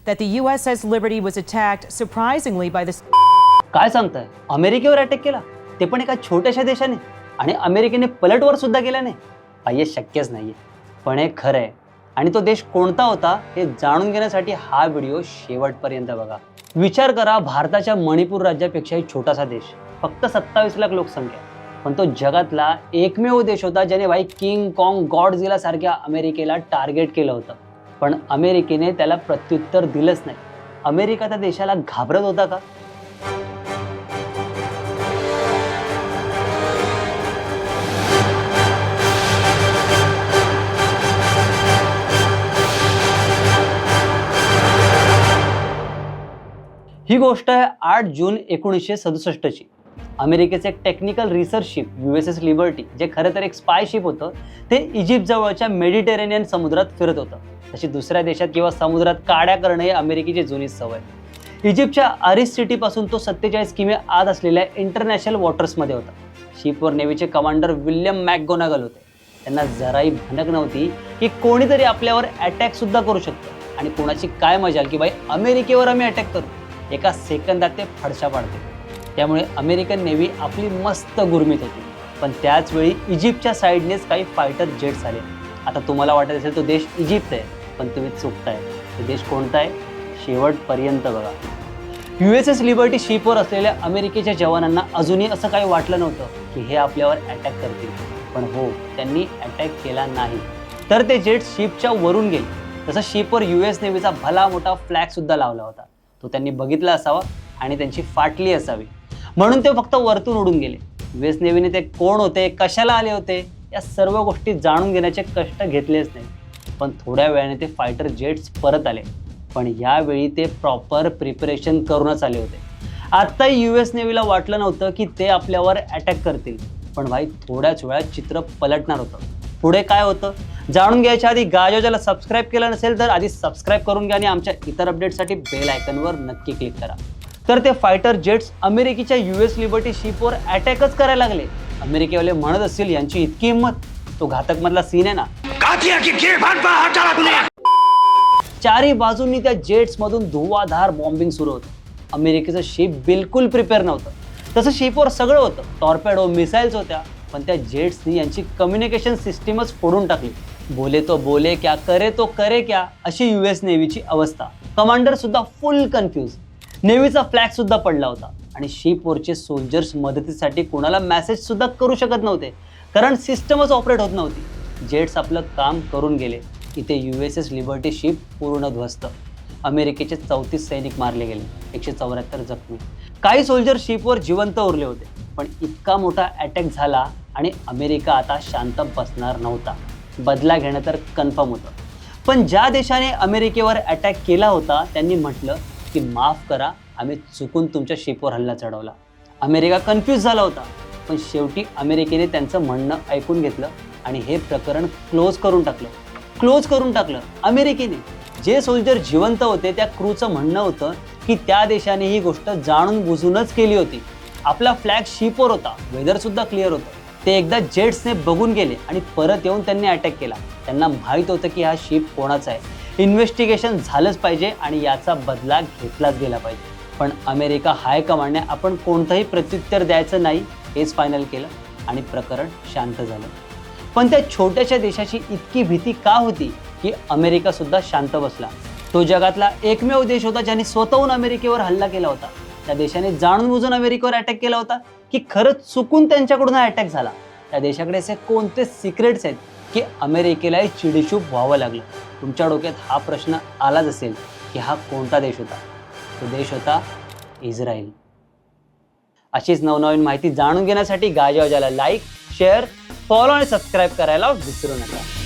that the U.S.S. Liberty was attacked surprisingly by this. काय सांगताय? अमेरिकेवर attack केला, ते पण एका छोट्याशा देशाने, आणि अमेरिकेने पलटवार सुद्धा केला नाही? हे शक्यच नाहीये. पण हे खरं आहे. आणि तो देश कोणता होता हे जाणून घेण्यासाठी हा व्हिडिओ शेवटपर्यंत बघा. विचार करा, भारताच्या मणिपूर राज्यापेक्षाही छोटासा देश, फक्त 27 लाख लोकसंख्या, पण तो जगातला एकमेव देश होता ज्याने किंग कॉंग गॉडझिला सारख्या अमेरिकेला टार्गेट केलं होतं. पण अमेरिकेने त्याला प्रत्युत्तर दिलंच नाही. अमेरिका त्या देशाला घाबरत होता का? ही गोष्ट आहे 8 जून 1967 ची. अमेरिकेचे एक technical research ship USS liberty, जे खरं तर एक स्पाय शिप होतं, ते इजिप्त जवळच्या मेडिटेरेनियन समुद्रात फिरत होतं. तशी दुसऱ्या देशात किंवा समुद्रात काड्या करणे ही अमेरिकेची जुनी सवय. इजिप्तच्या आरिस सिटीपासून तो 47 किमी आत असलेल्या इंटरनॅशनल वॉटर्समध्ये होता. शिपवर नेव्हीचे कमांडर विल्यम मॅकगोनागल होते. त्यांना जराही भनक नव्हती की कोणीतरी आपल्यावर अटॅक सुद्धा करू शकतं, आणि कोणाची काय मजाल की अमेरिकेवर आम्ही अटॅक करू. एका सेकंदात ते फडशा पाडते. त्यामुळे अमेरिकन नेव्ही आपली मस्त गुरमीत होती. पण त्याच वेळी इजिप्तच्या साईडनेच काही फायटर जेट्स आले. आता तुम्हाला वाटत असेल तो देश इजिप्त आहे, पण तुम्ही चुकताय. तो देश कोणता आहे? शेवटपर्यंत बघा. USS लिबर्टी शिपवर असलेल्या अमेरिकेच्या जवानांना अजूनही असं काही वाटलं नव्हतं की हे आपल्यावर अटॅक करतील. पण हो, त्यांनी अटॅक केला नाही. तर ते जेट्स शिपच्या वरून गेले. तसं शिपवर US नेव्हीचा भला मोठा फ्लॅग सुद्धा लावला होता. तो त्यांनी बघितला असावा आणि त्यांची फाटली असावी, म्हणून ते फक्त वरतून उडून गेले. US नेव्हीने ते कोण होते, कशाला आले होते, या सर्व गोष्टी जाणून घेण्याचे कष्ट घेतलेच नाही. पण थोड्या वेळाने ते फायटर जेट्स परत आले. पण यावेळी ते प्रॉपर प्रिपरेशन करूनच आले होते. आत्ताही US नेव्हीला वाटलं नव्हतं की ते आपल्यावर अटॅक करतील. पण थोड्याच वेळात चित्र पलटणार होतं. पुढे काय होतं जाणून घ्यायच्या आधी गाजोजाला सबस्क्राईब केलं नसेल तर आधी सबस्क्राईब करून घ्या, आणि आमच्या इतर अपडेटसाठी बेल आयकॉनवर नक्की क्लिक करा. तर ते फायटर जेट्स अमेरिकेच्या US लिबर्टी शिपवर अटॅकच करायला लागले. अमेरिकेवाले म्हणत असतील यांची इतकी हिंमत. तो घातक मधला सीन आहे ना. चारही बाजूंनी त्या जेट्स मधून धुवाधार बॉम्बिंग सुरू होतं. अमेरिकेचं शिप बिलकुल प्रिपेअर नव्हतं. तसं शिपवर सगळं होतं, टॉर्पेडो, मिसाईल्स होत्या, पण त्या जेट्सनी यांची कम्युनिकेशन सिस्टीमच फोडून टाकली. बोले तो बोले क्या, करे तो करे क्या, अशी US नेव्हीची अवस्था. कमांडर सुद्धा फुल कन्फ्यूज. नेव्हीचा फ्लॅग सुद्धा पडला होता, आणि शिपवरचे सोल्जर्स मदतीसाठी कोणाला मेसेज सुद्धा करू शकत नव्हते, कारण सिस्टमच ऑपरेट होत नव्हती. जेट्स आपलं काम करून गेले. इथे USS लिबर्टी शिप पूर्ण ध्वस्त. अमेरिकेचे 34 सैनिक मारले गेले, 174 जखमी. काही सोल्जर शिपवर जिवंत उरले होते. पण इतका मोठा अटॅक झाला आणि अमेरिका आता शांत बसणार नव्हता. बदला घेणं तर कन्फर्म होतं. पण ज्या देशाने अमेरिकेवर अटॅक केला होता त्यांनी म्हटलं की माफ करा, आम्ही चुकून तुमच्या शिपवर हल्ला चढवला. अमेरिका कन्फ्यूज झाला होता, पण शेवटी अमेरिकेने त्यांचं म्हणणं ऐकून घेतलं आणि हे प्रकरण क्लोज करून टाकलं. अमेरिकेने. जे सोल्जर जिवंत होते त्या क्रूचं म्हणणं होतं की त्या देशाने ही गोष्ट जाणून बुजूनच केली होती. आपला फ्लॅग शिपवर होता, वेदर सुद्धा क्लिअर होतं. ते एकदा जेट्सने बघून गेले आणि परत येऊन त्यांनी अटॅक केला. त्यांना माहीत होतं की हा शिप कोणाचा आहे. इन्व्हेस्टिगेशन झालंच पाहिजे आणि याचा बदला घेतलाच गेला पाहिजे. पण अमेरिका हायकमांडने आपण कोणतंही प्रत्युत्तर द्यायचं नाही हेच फायनल केलं आणि प्रकरण शांत झालं. पण त्या छोट्याशा देशाची इतकी भीती का होती की अमेरिका सुद्धा शांत बसला. तो जगातला एकमेव देश होता ज्याने स्वतःहून अमेरिकेवर हल्ला केला होता. त्या देशाने जाणून बुजून अमेरिकेवर अटॅक केला होता की खरंच चुकून त्यांच्याकडून हा अटॅक झाला. त्या देशाकडे असे कोणते सिक्रेट्स आहेत की अमेरिकेलाही चिडीचूप व्हावं लागलं. तुमच्या डोक्यात हा प्रश्न आलाच असेल की हा कोणता देश होता? तो देश होता इस्रायल. अशीच नवनवीन माहिती जाणून घेण्यासाठी गाजोजाला लाईक, शेअर, फॉलो आणि सबस्क्राईब करायला विसरू नका.